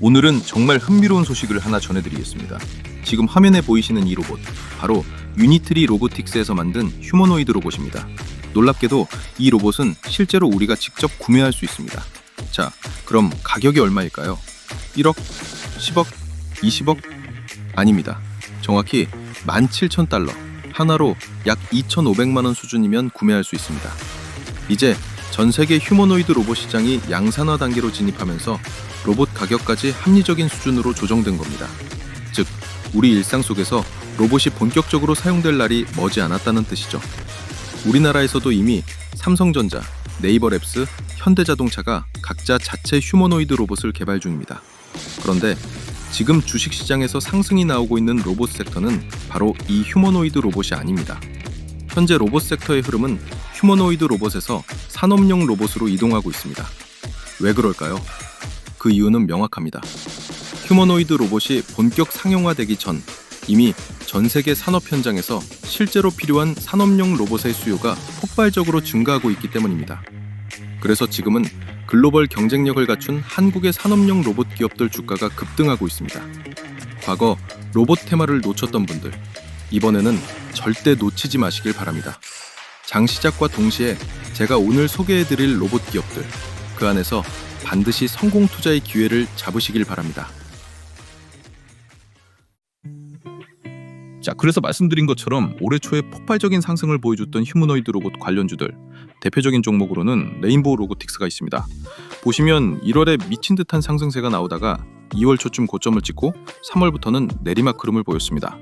오늘은 정말 흥미로운 소식을 하나 전해드리겠습니다. 지금 화면에 보이시는 이 로봇, 바로 유니트리 로보틱스에서 만든 휴머노이드 로봇입니다. 놀랍게도 이 로봇은 실제로 우리가 직접 구매할 수 있습니다. 자, 그럼 가격이 얼마일까요? 1억? 10억? 20억? 아닙니다. 정확히 17,000달러, 하나로 약 2,500만 원 수준이면 구매할 수 있습니다. 이제 전 세계 휴머노이드 로봇 시장이 양산화 단계로 진입하면서 로봇 가격까지 합리적인 수준으로 조정된 겁니다. 즉, 우리 일상 속에서 로봇이 본격적으로 사용될 날이 머지 않았다는 뜻이죠. 우리나라에서도 이미 삼성전자, 네이버랩스, 현대자동차가 각자 자체 휴머노이드 로봇을 개발 중입니다. 그런데 지금 주식시장에서 상승이 나오고 있는 로봇 섹터는 바로 이 휴머노이드 로봇이 아닙니다. 현재 로봇 섹터의 흐름은 휴머노이드 로봇에서 산업용 로봇으로 이동하고 있습니다. 왜 그럴까요? 그 이유는 명확합니다. 휴머노이드 로봇이 본격 상용화되기 전 이미 전 세계 산업 현장에서 실제로 필요한 산업용 로봇의 수요가 폭발적으로 증가하고 있기 때문입니다. 그래서 지금은 글로벌 경쟁력을 갖춘 한국의 산업용 로봇 기업들 주가가 급등하고 있습니다. 과거 로봇 테마를 놓쳤던 분들, 이번에는 절대 놓치지 마시길 바랍니다. 장 시작과 동시에 제가 오늘 소개해드릴 로봇 기업들, 그 안에서 반드시 성공 투자의 기회를 잡으시길 바랍니다. 자, 그래서 말씀드린 것처럼 올해 초에 폭발적인 상승을 보여줬던 휴머노이드 로봇 관련주들, 대표적인 종목으로는 레인보우 로보틱스가 있습니다. 보시면 1월에 미친 듯한 상승세가 나오다가 2월 초쯤 고점을 찍고 3월부터는 내리막 흐름을 보였습니다.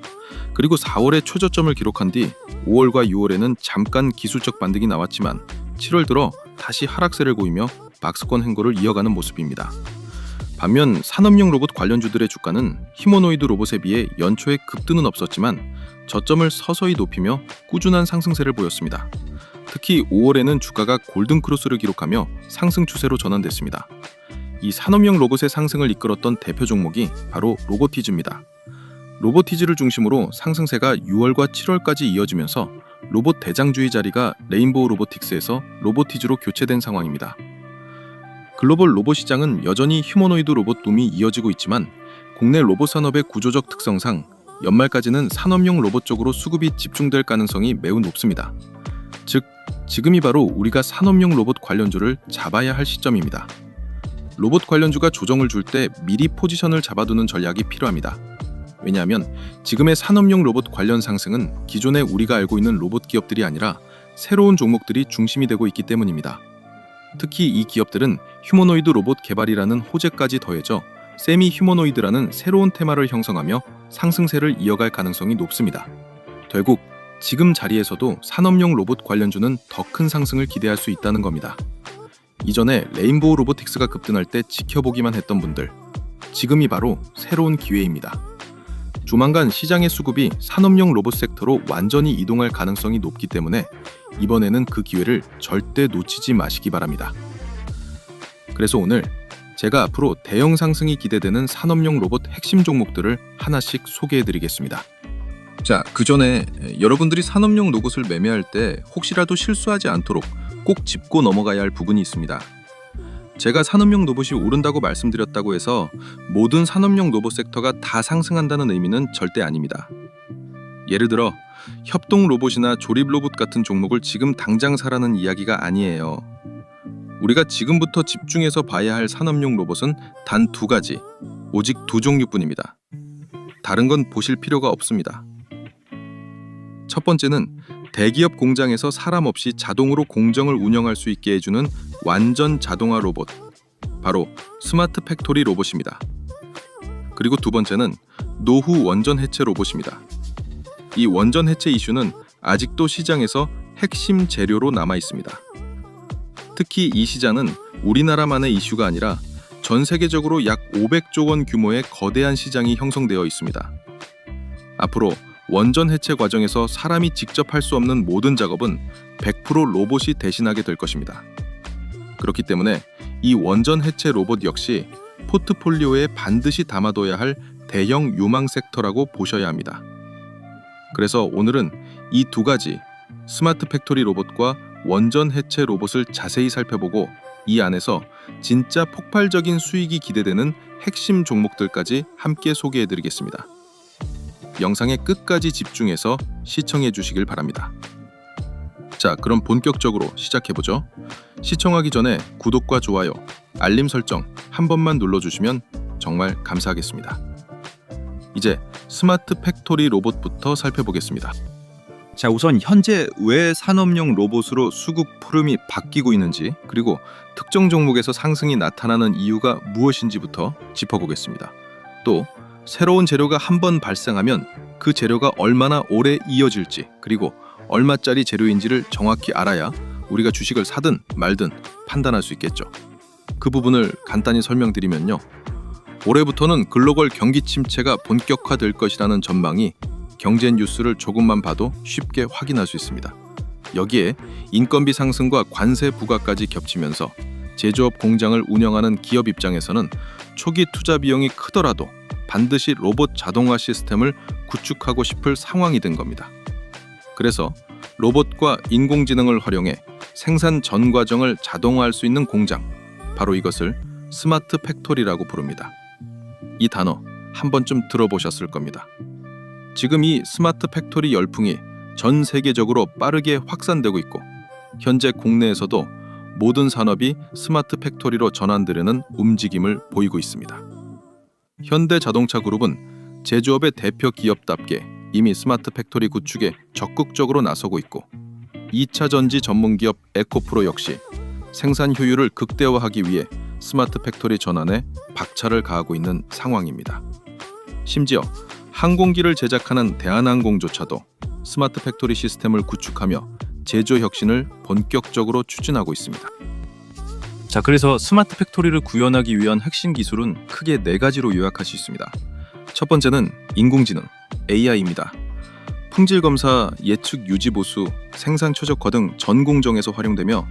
그리고 4월에 최저점을 기록한 뒤 5월과 6월에는 잠깐 기술적 반등이 나왔지만 7월 들어 다시 하락세를 보이며 박스권 행보를 이어가는 모습입니다. 반면 산업용 로봇 관련주들의 주가는 휴머노이드 로봇에 비해 연초에 급등은 없었지만 저점을 서서히 높이며 꾸준한 상승세를 보였습니다. 특히 5월에는 주가가 골든크로스를 기록하며 상승 추세로 전환됐습니다. 이 산업용 로봇의 상승을 이끌었던 대표 종목이 바로 로보티즈입니다. 로보티즈를 중심으로 상승세가 6월과 7월까지 이어지면서 로봇 대장주의 자리가 레인보우 로보틱스에서 로보티즈로 교체된 상황입니다. 글로벌 로봇 시장은 여전히 휴머노이드 로봇 붐이 이어지고 있지만 국내 로봇 산업의 구조적 특성상 연말까지는 산업용 로봇 쪽으로 수급이 집중될 가능성이 매우 높습니다. 즉, 지금이 바로 우리가 산업용 로봇 관련주를 잡아야 할 시점입니다. 로봇 관련주가 조정을 줄 때 미리 포지션을 잡아두는 전략이 필요합니다. 왜냐하면 지금의 산업용 로봇 관련 상승은 기존에 우리가 알고 있는 로봇 기업들이 아니라 새로운 종목들이 중심이 되고 있기 때문입니다. 특히 이 기업들은 휴머노이드 로봇 개발이라는 호재까지 더해져 세미 휴머노이드라는 새로운 테마를 형성하며 상승세를 이어갈 가능성이 높습니다. 결국 지금 자리에서도 산업용 로봇 관련주는 더 큰 상승을 기대할 수 있다는 겁니다. 이전에 레인보우 로보틱스가 급등할 때 지켜보기만 했던 분들, 지금이 바로 새로운 기회입니다. 조만간 시장의 수급이 산업용 로봇 섹터로 완전히 이동할 가능성이 높기 때문에 이번에는 그 기회를 절대 놓치지 마시기 바랍니다. 그래서 오늘 제가 앞으로 대형 상승이 기대되는 산업용 로봇 핵심 종목들을 하나씩 소개해드리겠습니다. 자, 그 전에 여러분들이 산업용 로봇을 매매할 때 혹시라도 실수하지 않도록 꼭 짚고 넘어가야 할 부분이 있습니다. 제가 산업용 로봇이 오른다고 말씀드렸다고 해서 모든 산업용 로봇 섹터가 다 상승한다는 의미는 절대 아닙니다. 예를 들어 협동 로봇이나 조립 로봇 같은 종목을 지금 당장 사라는 이야기가 아니에요. 우리가 지금부터 집중해서 봐야 할 산업용 로봇은 단 2가지, 오직 2종류뿐입니다. 다른 건 보실 필요가 없습니다. 첫 번째는 대기업 공장에서 사람 없이 자동으로 공정을 운영할 수 있게 해주는 완전 자동화 로봇, 바로 스마트 팩토리 로봇입니다. 그리고 두 번째는 노후 원전 해체 로봇입니다. 이 원전 해체 이슈는 아직도 시장에서 핵심 재료로 남아 있습니다. 특히 이 시장은 우리나라만의 이슈가 아니라 전 세계적으로 약 500조 원 규모의 거대한 시장이 형성되어 있습니다. 앞으로 원전 해체 과정에서 사람이 직접 할 수 없는 모든 작업은 100% 로봇이 대신하게 될 것입니다. 그렇기 때문에 이 원전 해체 로봇 역시 포트폴리오에 반드시 담아둬야 할 대형 유망 섹터라고 보셔야 합니다. 그래서 오늘은 이 2가지 스마트 팩토리 로봇과 원전 해체 로봇을 자세히 살펴보고 이 안에서 진짜 폭발적인 수익이 기대되는 핵심 종목들까지 함께 소개해드리겠습니다. 영상의 끝까지 집중해서 시청해 주시길 바랍니다. 자, 그럼 본격적으로 시작해보죠. 시청하기 전에 구독과 좋아요, 알림 설정 한 번만 눌러주시면 정말 감사하겠습니다. 이제 스마트 팩토리 로봇부터 살펴보겠습니다. 자, 우선 현재 왜 산업용 로봇으로 수급 흐름이 바뀌고 있는지, 그리고 특정 종목에서 상승이 나타나는 이유가 무엇인지부터 짚어보겠습니다. 또 새로운 재료가 한번 발생하면 그 재료가 얼마나 오래 이어질지, 그리고 얼마짜리 재료인지를 정확히 알아야 우리가 주식을 사든 말든 판단할 수 있겠죠. 그 부분을 간단히 설명드리면요. 올해부터는 글로벌 경기 침체가 본격화될 것이라는 전망이 경제 뉴스를 조금만 봐도 쉽게 확인할 수 있습니다. 여기에 인건비 상승과 관세 부과까지 겹치면서 제조업 공장을 운영하는 기업 입장에서는 초기 투자 비용이 크더라도 반드시 로봇 자동화 시스템을 구축하고 싶을 상황이 된 겁니다. 그래서 로봇과 인공지능을 활용해 생산 전 과정을 자동화할 수 있는 공장, 바로 이것을 스마트 팩토리라고 부릅니다. 이 단어 한 번쯤 들어보셨을 겁니다. 지금 이 스마트 팩토리 열풍이 전 세계적으로 빠르게 확산되고 있고, 현재 국내에서도 모든 산업이 스마트 팩토리로 전환되려는 움직임을 보이고 있습니다. 현대자동차그룹은 제조업의 대표 기업답게 이미 스마트 팩토리 구축에 적극적으로 나서고 있고, 2차 전지 전문 기업 에코프로 역시 생산 효율을 극대화하기 위해 스마트 팩토리 전환에 박차를 가하고 있는 상황입니다. 심지어 항공기를 제작하는 대한항공조차도 스마트 팩토리 시스템을 구축하며 제조 혁신을 본격적으로 추진하고 있습니다. 자, 그래서 스마트 팩토리를 구현하기 위한 핵심 기술은 크게 4가지로 요약할 수 있습니다. 첫 번째는 인공지능, AI입니다. 품질 검사, 예측 유지 보수, 생산 최적화 등 전 공정에서 활용되며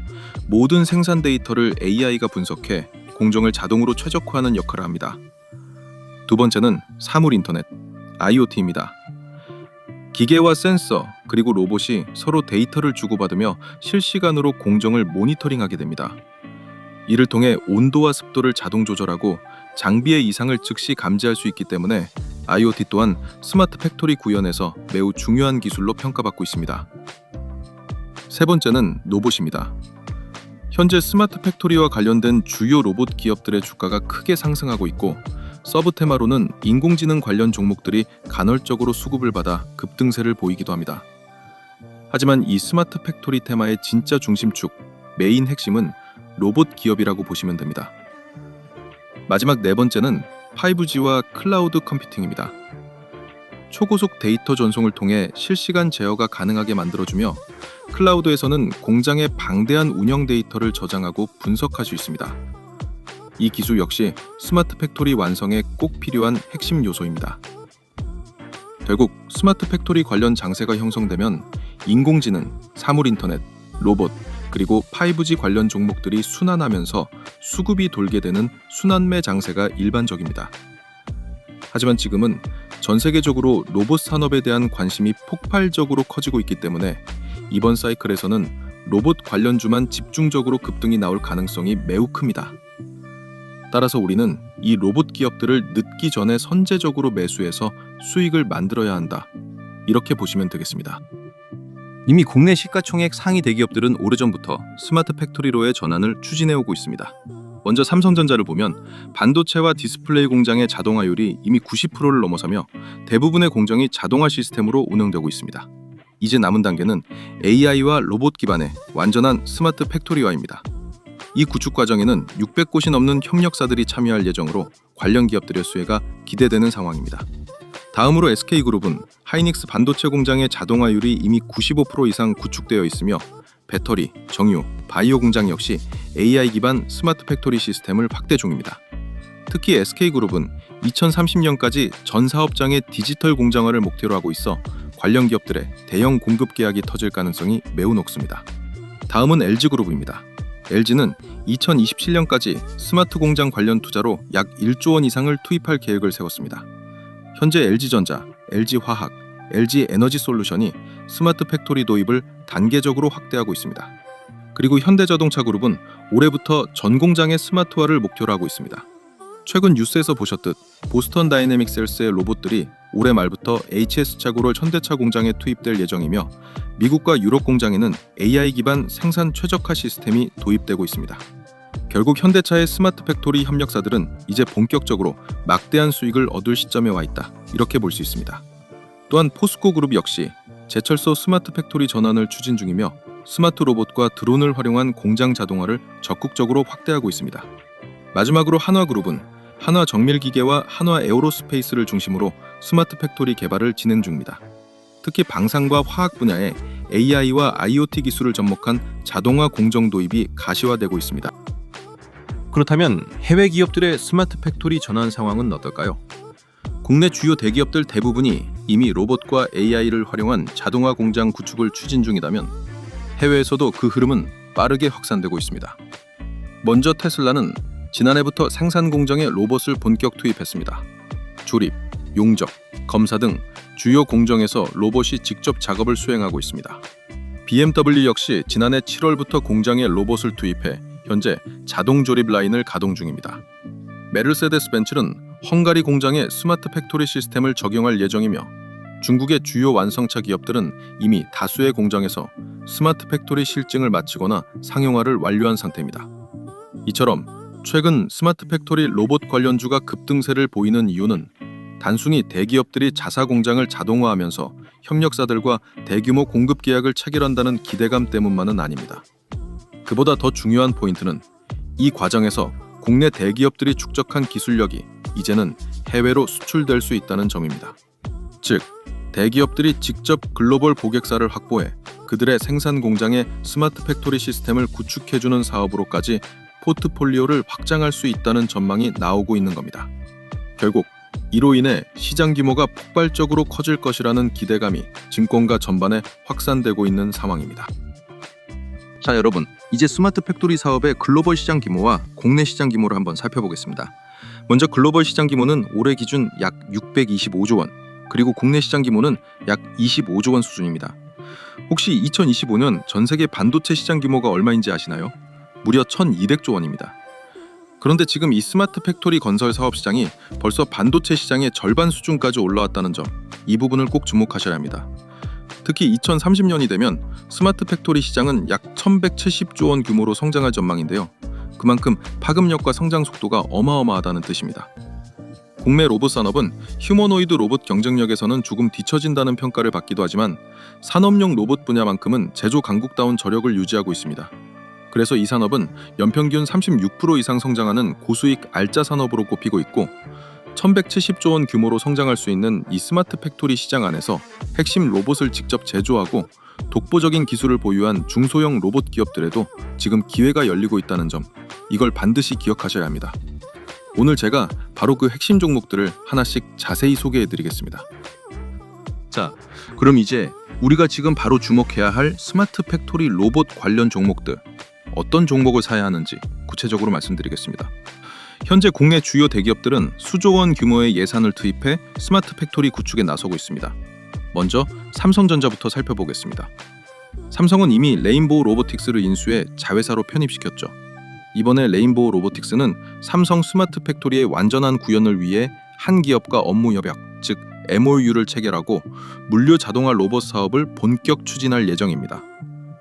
모든 생산 데이터를 AI가 분석해 공정을 자동으로 최적화하는 역할을 합니다. 두 번째는 사물 인터넷, IoT입니다. 기계와 센서, 그리고 로봇이 서로 데이터를 주고받으며 실시간으로 공정을 모니터링하게 됩니다. 이를 통해 온도와 습도를 자동 조절하고 장비의 이상을 즉시 감지할 수 있기 때문에 IoT 또한 스마트 팩토리 구현에서 매우 중요한 기술로 평가받고 있습니다. 세 번째는 로봇입니다. 현재 스마트 팩토리와 관련된 주요 로봇 기업들의 주가가 크게 상승하고 있고, 서브테마로는 인공지능 관련 종목들이 간헐적으로 수급을 받아 급등세를 보이기도 합니다. 하지만 이 스마트 팩토리 테마의 진짜 중심축, 메인 핵심은 로봇 기업이라고 보시면 됩니다. 마지막 4번째는 5G와 클라우드 컴퓨팅입니다. 초고속 데이터 전송을 통해 실시간 제어가 가능하게 만들어주며, 클라우드에서는 공장의 방대한 운영 데이터를 저장하고 분석할 수 있습니다. 이 기술 역시 스마트 팩토리 완성에 꼭 필요한 핵심 요소입니다. 결국 스마트 팩토리 관련 장세가 형성되면 인공지능, 사물 인터넷, 로봇, 그리고 5G 관련 종목들이 순환하면서 수급이 돌게 되는 순환매 장세가 일반적입니다. 하지만 지금은 전 세계적으로 로봇 산업에 대한 관심이 폭발적으로 커지고 있기 때문에 이번 사이클에서는 로봇 관련주만 집중적으로 급등이 나올 가능성이 매우 큽니다. 따라서 우리는 이 로봇 기업들을 늦기 전에 선제적으로 매수해서 수익을 만들어야 한다. 이렇게 보시면 되겠습니다. 이미 국내 시가총액 상위 대기업들은 오래전부터 스마트 팩토리로의 전환을 추진해오고 있습니다. 먼저 삼성전자를 보면 반도체와 디스플레이 공장의 자동화율이 이미 90%를 넘어서며 대부분의 공정이 자동화 시스템으로 운영되고 있습니다. 이제 남은 단계는 AI와 로봇 기반의 완전한 스마트 팩토리화입니다. 이 구축 과정에는 600곳이 넘는 협력사들이 참여할 예정으로 관련 기업들의 수혜가 기대되는 상황입니다. 다음으로 SK그룹은 하이닉스 반도체 공장의 자동화율이 이미 95% 이상 구축되어 있으며 배터리, 정유, 바이오 공장 역시 AI 기반 스마트 팩토리 시스템을 확대 중입니다. 특히 SK그룹은 2030년까지 전 사업장의 디지털 공장화를 목표로 하고 있어 관련 기업들의 대형 공급 계약이 터질 가능성이 매우 높습니다. 다음은 LG그룹입니다. LG는 2027년까지 스마트 공장 관련 투자로 약 1조 원 이상을 투입할 계획을 세웠습니다. 현재 LG전자, LG화학, LG에너지솔루션이 스마트 팩토리 도입을 단계적으로 확대하고 있습니다. 그리고 현대자동차 그룹은 올해부터 전 공장의 스마트화를 목표로 하고 있습니다. 최근 뉴스에서 보셨듯 보스턴 다이내믹셀스의 로봇들이 올해 말부터 HS차고롤 현대차 공장에 투입될 예정이며 미국과 유럽 공장에는 AI 기반 생산 최적화 시스템이 도입되고 있습니다. 결국 현대차의 스마트 팩토리 협력사들은 이제 본격적으로 막대한 수익을 얻을 시점에 와 있다, 이렇게 볼 수 있습니다. 또한 포스코 그룹 역시 제철소 스마트 팩토리 전환을 추진 중이며 스마트 로봇과 드론을 활용한 공장 자동화를 적극적으로 확대하고 있습니다. 마지막으로 한화그룹은 한화정밀기계와 한화에어로스페이스를 중심으로 스마트 팩토리 개발을 진행 중입니다. 특히 방산과 화학 분야에 AI와 IoT 기술을 접목한 자동화 공정 도입이 가시화되고 있습니다. 그렇다면 해외 기업들의 스마트 팩토리 전환 상황은 어떨까요? 국내 주요 대기업들 대부분이 이미 로봇과 AI를 활용한 자동화 공장 구축을 추진 중이라면 해외에서도 그 흐름은 빠르게 확산되고 있습니다. 먼저 테슬라는 지난해부터 생산 공정에 로봇을 본격 투입했습니다. 조립, 용접, 검사 등 주요 공정에서 로봇이 직접 작업을 수행하고 있습니다. BMW 역시 지난해 7월부터 공장에 로봇을 투입해 현재 자동 조립 라인을 가동 중입니다. 메르세데스 벤츠는 헝가리 공장에 스마트 팩토리 시스템을 적용할 예정이며 중국의 주요 완성차 기업들은 이미 다수의 공장에서 스마트 팩토리 실증을 마치거나 상용화를 완료한 상태입니다. 이처럼 최근 스마트 팩토리 로봇 관련주가 급등세를 보이는 이유는 단순히 대기업들이 자사 공장을 자동화하면서 협력사들과 대규모 공급 계약을 체결한다는 기대감 때문만은 아닙니다. 그보다 더 중요한 포인트는 이 과정에서 국내 대기업들이 축적한 기술력이 이제는 해외로 수출될 수 있다는 점입니다. 즉, 대기업들이 직접 글로벌 고객사를 확보해 그들의 생산 공장에 스마트 팩토리 시스템을 구축해주는 사업으로까지 포트폴리오를 확장할 수 있다는 전망이 나오고 있는 겁니다. 결국 이로 인해 시장 규모가 폭발적으로 커질 것이라는 기대감이 증권가 전반에 확산되고 있는 상황입니다. 자, 여러분, 이제 스마트 팩토리 사업의 글로벌 시장 규모와 국내 시장 규모를 한번 살펴보겠습니다. 먼저 글로벌 시장 규모는 올해 기준 약 625조 원, 그리고 국내 시장 규모는 약 25조 원 수준입니다. 혹시 2025년 전 세계 반도체 시장 규모가 얼마인지 아시나요? 무려 1,200조 원입니다. 그런데 지금 이 스마트 팩토리 건설 사업 시장이 벌써 반도체 시장의 절반 수준까지 올라왔다는 점, 이 부분을 꼭 주목하셔야 합니다. 특히 2030년이 되면 스마트 팩토리 시장은 약 1,170조 원 규모로 성장할 전망인데요. 그만큼 파급력과 성장 속도가 어마어마하다는 뜻입니다. 국내 로봇 산업은 휴머노이드 로봇 경쟁력에서는 조금 뒤처진다는 평가를 받기도 하지만 산업용 로봇 분야만큼은 제조 강국다운 저력을 유지하고 있습니다. 그래서 이 산업은 연평균 36% 이상 성장하는 고수익 알짜 산업으로 꼽히고 있고 1,170조 원 규모로 성장할 수 있는 이 스마트 팩토리 시장 안에서 핵심 로봇을 직접 제조하고 독보적인 기술을 보유한 중소형 로봇 기업들에도 지금 기회가 열리고 있다는 점, 이걸 반드시 기억하셔야 합니다. 오늘 제가 바로 그 핵심 종목들을 하나씩 자세히 소개해드리겠습니다. 자, 그럼 이제 우리가 지금 바로 주목해야 할 스마트 팩토리 로봇 관련 종목들, 어떤 종목을 사야 하는지 구체적으로 말씀드리겠습니다. 현재 국내 주요 대기업들은 수조 원 규모의 예산을 투입해 스마트 팩토리 구축에 나서고 있습니다. 먼저 삼성전자부터 살펴보겠습니다. 삼성은 이미 레인보우 로보틱스를 인수해 자회사로 편입시켰죠. 이번에 레인보우 로보틱스는 삼성 스마트 팩토리의 완전한 구현을 위해 한 기업과 업무 협약, 즉 MOU를 체결하고 물류 자동화 로봇 사업을 본격 추진할 예정입니다.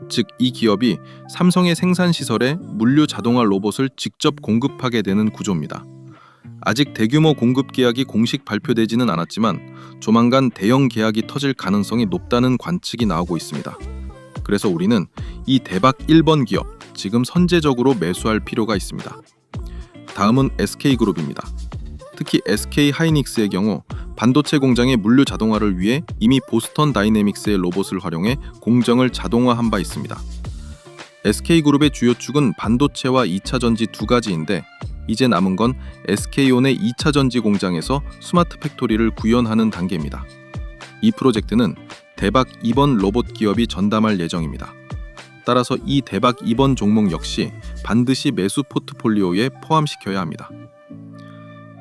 즉, 이 기업이 삼성의 생산 시설에 물류 자동화 로봇을 직접 공급하게 되는 구조입니다. 아직 대규모 공급 계약이 공식 발표되지는 않았지만 조만간 대형 계약이 터질 가능성이 높다는 관측이 나오고 있습니다. 그래서 우리는 이 대박 1번 기업, 지금 선제적으로 매수할 필요가 있습니다. 다음은 SK그룹입니다. 특히 SK하이닉스의 경우 반도체 공장의 물류 자동화를 위해 이미 보스턴 다이내믹스의 로봇을 활용해 공정을 자동화한 바 있습니다. SK그룹의 주요 축은 반도체와 2차 전지 두 가지인데 이제 남은 건 SK온의 2차 전지 공장에서 스마트 팩토리를 구현하는 단계입니다. 이 프로젝트는 대박 2번 로봇 기업이 전담할 예정입니다. 따라서 이 대박 2번 종목 역시 반드시 매수 포트폴리오에 포함시켜야 합니다.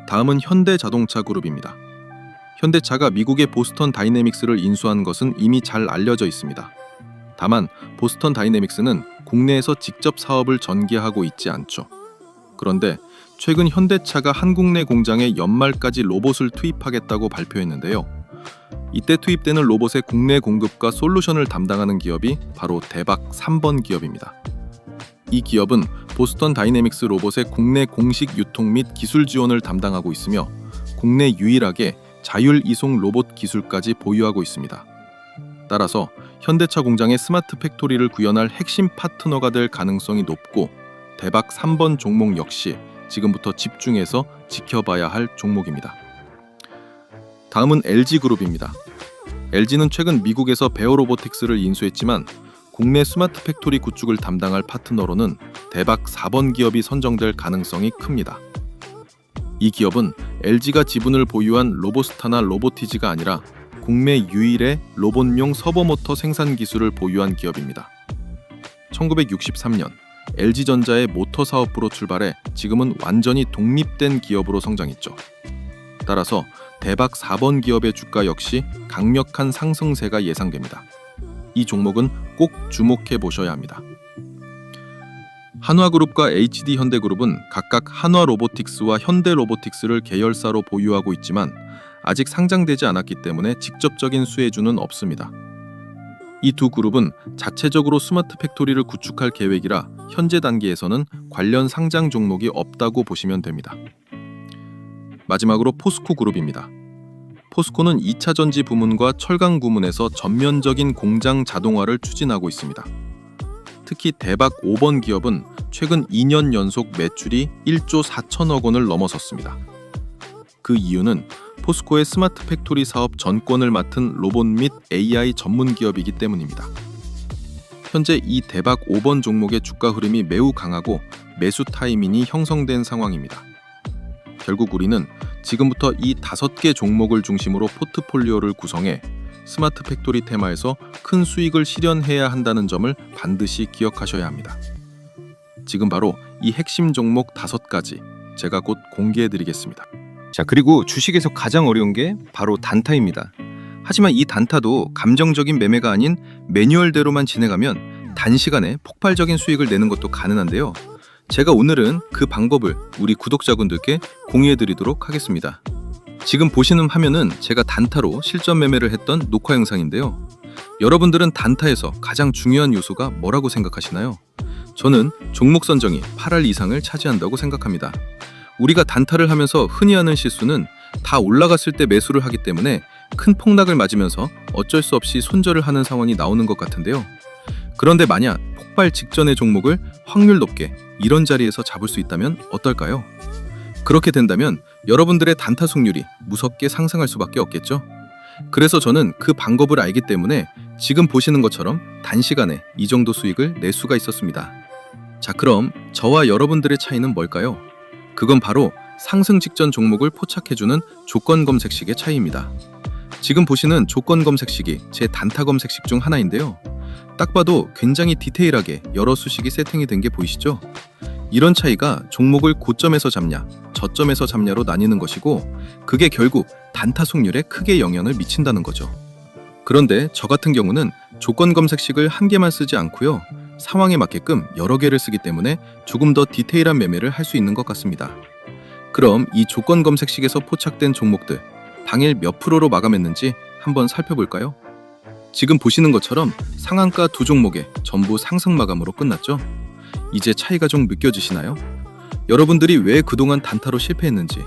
다음은 현대자동차 그룹입니다. 현대차가 미국의 보스턴 다이내믹스를 인수한 것은 이미 잘 알려져 있습니다. 다만 보스턴 다이내믹스는 국내에서 직접 사업을 전개하고 있지 않죠. 그런데 최근 현대차가 한국 내 공장에 연말까지 로봇을 투입하겠다고 발표했는데요. 이때 투입되는 로봇의 국내 공급과 솔루션을 담당하는 기업이 바로 대박 3번 기업입니다. 이 기업은 보스턴 다이내믹스 로봇의 국내 공식 유통 및 기술 지원을 담당하고 있으며 국내 유일하게 자율 이송 로봇 기술까지 보유하고 있습니다. 따라서 현대차 공장의 스마트 팩토리를 구현할 핵심 파트너가 될 가능성이 높고 대박 3번 종목 역시 지금부터 집중해서 지켜봐야 할 종목입니다. 다음은 LG그룹입니다. LG는 최근 미국에서 베어로보틱스를 인수했지만 국내 스마트 팩토리 구축을 담당할 파트너로는 대박 4번 기업이 선정될 가능성이 큽니다. 이 기업은 LG가 지분을 보유한 로보스타나 로보티지가 아니라 국내 유일의 로봇용 서버모터 생산 기술을 보유한 기업입니다. 1963년 LG전자의 모터 사업부로 출발해 지금은 완전히 독립된 기업으로 성장했죠. 따라서 대박 4번 기업의 주가 역시 강력한 상승세가 예상됩니다. 이 종목은 꼭 주목해 보셔야 합니다. 한화그룹과 HD현대그룹은 각각 한화로보틱스와 현대로보틱스를 계열사로 보유하고 있지만 아직 상장되지 않았기 때문에 직접적인 수혜주는 없습니다. 이 두 그룹은 자체적으로 스마트 팩토리를 구축할 계획이라 현재 단계에서는 관련 상장 종목이 없다고 보시면 됩니다. 마지막으로 포스코그룹입니다. 포스코는 2차 전지 부문과 철강 부문에서 전면적인 공장 자동화를 추진하고 있습니다. 특히 대박 5번 기업은 최근 2년 연속 매출이 1조 4천억 원을 넘어섰습니다. 그 이유는 포스코의 스마트 팩토리 사업 전권을 맡은 로봇 및 AI 전문 기업이기 때문입니다. 현재 이 대박 5번 종목의 주가 흐름이 매우 강하고 매수 타이밍이 형성된 상황입니다. 결국 우리는 지금부터 이 5개 종목을 중심으로 포트폴리오를 구성해 스마트 팩토리 테마에서 큰 수익을 실현해야 한다는 점을 반드시 기억하셔야 합니다. 지금 바로 이 핵심 종목 5가지 제가 곧 공개해드리겠습니다. 자, 그리고 주식에서 가장 어려운 게 바로 단타입니다. 하지만 이 단타도 감정적인 매매가 아닌 매뉴얼대로만 진행하면 단시간에 폭발적인 수익을 내는 것도 가능한데요. 제가 오늘은 그 방법을 우리 구독자분들께 공유해드리도록 하겠습니다. 지금 보시는 화면은 제가 단타로 실전 매매를 했던 녹화 영상인데요. 여러분들은 단타에서 가장 중요한 요소가 뭐라고 생각하시나요? 저는 종목 선정이 8할 이상을 차지한다고 생각합니다. 우리가 단타를 하면서 흔히 하는 실수는 다 올라갔을 때 매수를 하기 때문에 큰 폭락을 맞으면서 어쩔 수 없이 손절을 하는 상황이 나오는 것 같은데요. 그런데 만약 폭발 직전의 종목을 확률 높게 이런 자리에서 잡을 수 있다면 어떨까요? 그렇게 된다면 여러분들의 단타 승률이 무섭게 상승할 수밖에 없겠죠? 그래서 저는 그 방법을 알기 때문에 지금 보시는 것처럼 단시간에 이 정도 수익을 낼 수가 있었습니다. 자, 그럼 저와 여러분들의 차이는 뭘까요? 그건 바로 상승 직전 종목을 포착해주는 조건 검색식의 차이입니다. 지금 보시는 조건 검색식이 제 단타 검색식 중 하나인데요. 딱 봐도 굉장히 디테일하게 여러 수식이 세팅이 된 게 보이시죠? 이런 차이가 종목을 고점에서 잡냐, 저점에서 잡냐로 나뉘는 것이고 그게 결국 단타 승률에 크게 영향을 미친다는 거죠. 그런데 저 같은 경우는 조건 검색식을 한 개만 쓰지 않고요. 상황에 맞게끔 여러 개를 쓰기 때문에 조금 더 디테일한 매매를 할 수 있는 것 같습니다. 그럼 이 조건 검색식에서 포착된 종목들 당일 몇 프로로 마감했는지 한번 살펴볼까요? 지금 보시는 것처럼 상한가 두 종목에 전부 상승 마감으로 끝났죠? 이제 차이가 좀 느껴지시나요? 여러분들이 왜 그동안 단타로 실패했는지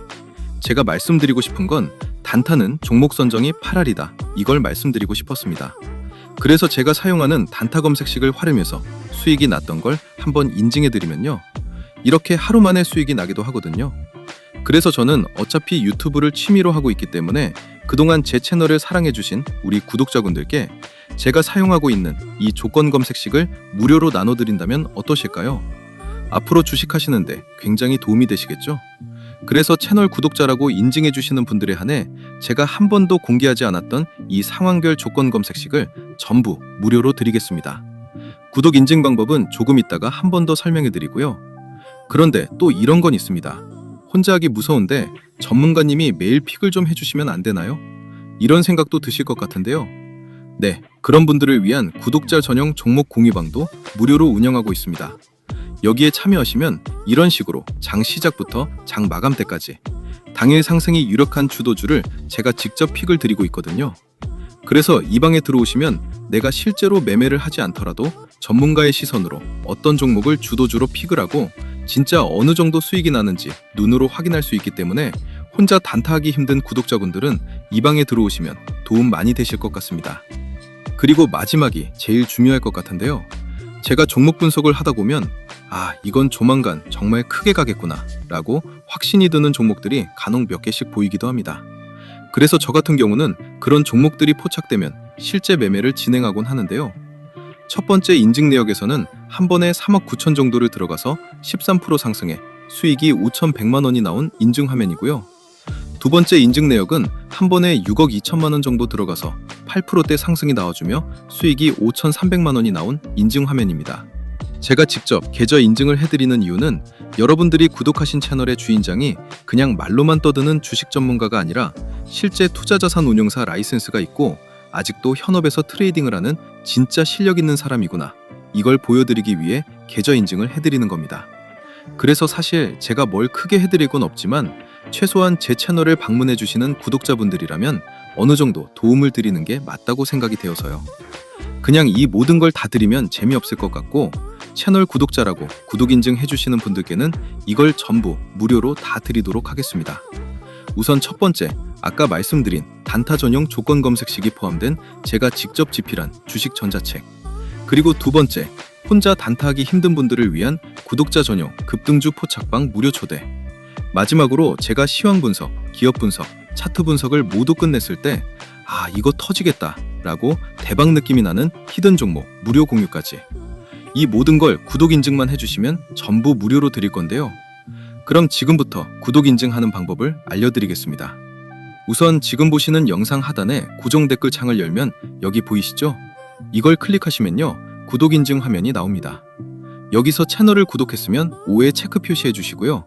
제가 말씀드리고 싶은 건 단타는 종목 선정이 8할이다 이걸 말씀드리고 싶었습니다. 그래서 제가 사용하는 단타 검색식을 활용해서 수익이 났던 걸 한번 인증해드리면요. 이렇게 하루 만에 수익이 나기도 하거든요. 그래서 저는 어차피 유튜브를 취미로 하고 있기 때문에 그동안 제 채널을 사랑해주신 우리 구독자분들께 제가 사용하고 있는 이 조건 검색식을 무료로 나눠드린다면 어떠실까요? 앞으로 주식하시는데 굉장히 도움이 되시겠죠? 그래서 채널 구독자라고 인증해주시는 분들에 한해 제가 한 번도 공개하지 않았던 이 상황별 조건 검색식을 전부 무료로 드리겠습니다. 구독 인증 방법은 조금 있다가 한 번 더 설명해드리고요. 그런데 또 이런 건 있습니다. 혼자 하기 무서운데 전문가님이 매일 픽을 좀 해주시면 안 되나요? 이런 생각도 드실 것 같은데요. 네, 그런 분들을 위한 구독자 전용 종목 공유방도 무료로 운영하고 있습니다. 여기에 참여하시면 이런 식으로 장 시작부터 장 마감 때까지 당일 상승이 유력한 주도주를 제가 직접 픽을 드리고 있거든요. 그래서 이 방에 들어오시면 내가 실제로 매매를 하지 않더라도 전문가의 시선으로 어떤 종목을 주도주로 픽을 하고 진짜 어느 정도 수익이 나는지 눈으로 확인할 수 있기 때문에 혼자 단타하기 힘든 구독자분들은 이 방에 들어오시면 도움 많이 되실 것 같습니다. 그리고 마지막이 제일 중요할 것 같은데요. 제가 종목 분석을 하다 보면 이건 조만간 정말 크게 가겠구나 라고 확신이 드는 종목들이 간혹 몇 개씩 보이기도 합니다. 그래서 저 같은 경우는 그런 종목들이 포착되면 실제 매매를 진행하곤 하는데요. 첫 번째 인증 내역에서는 한 번에 3억 9천 정도를 들어가서 13% 상승해 수익이 5,100만 원이 나온 인증 화면이고요. 두 번째 인증 내역은 한 번에 6억 2천만 원 정도 들어가서 8%대 상승이 나와주며 수익이 5,300만 원이 나온 인증 화면입니다. 제가 직접 계좌 인증을 해드리는 이유는 여러분들이 구독하신 채널의 주인장이 그냥 말로만 떠드는 주식 전문가가 아니라 실제 투자자산 운용사 라이센스가 있고 아직도 현업에서 트레이딩을 하는 진짜 실력 있는 사람이구나, 이걸 보여드리기 위해 계좌 인증을 해드리는 겁니다. 그래서 사실 제가 뭘 크게 해드릴 건 없지만 최소한 제 채널을 방문해 주시는 구독자분들이라면 어느 정도 도움을 드리는 게 맞다고 생각이 되어서요. 그냥 이 모든 걸 다 드리면 재미없을 것 같고 채널 구독자라고 구독 인증 해주시는 분들께는 이걸 전부 무료로 다 드리도록 하겠습니다. 우선 첫 번째, 아까 말씀드린 단타 전용 조건 검색식이 포함된 제가 직접 집필한 주식 전자책, 그리고 두 번째, 혼자 단타하기 힘든 분들을 위한 구독자 전용 급등주 포착방 무료 초대, 마지막으로 제가 시황 분석, 기업 분석, 차트 분석을 모두 끝냈을 때 이거 터지겠다 라고 대박 느낌이 나는 히든 종목 무료 공유까지, 이 모든 걸 구독 인증만 해주시면 전부 무료로 드릴 건데요. 그럼 지금부터 구독 인증하는 방법을 알려드리겠습니다. 우선 지금 보시는 영상 하단에 고정 댓글 창을 열면 여기 보이시죠? 이걸 클릭하시면요, 구독 인증 화면이 나옵니다. 여기서 채널을 구독했으면 5에 체크 표시해 주시고요.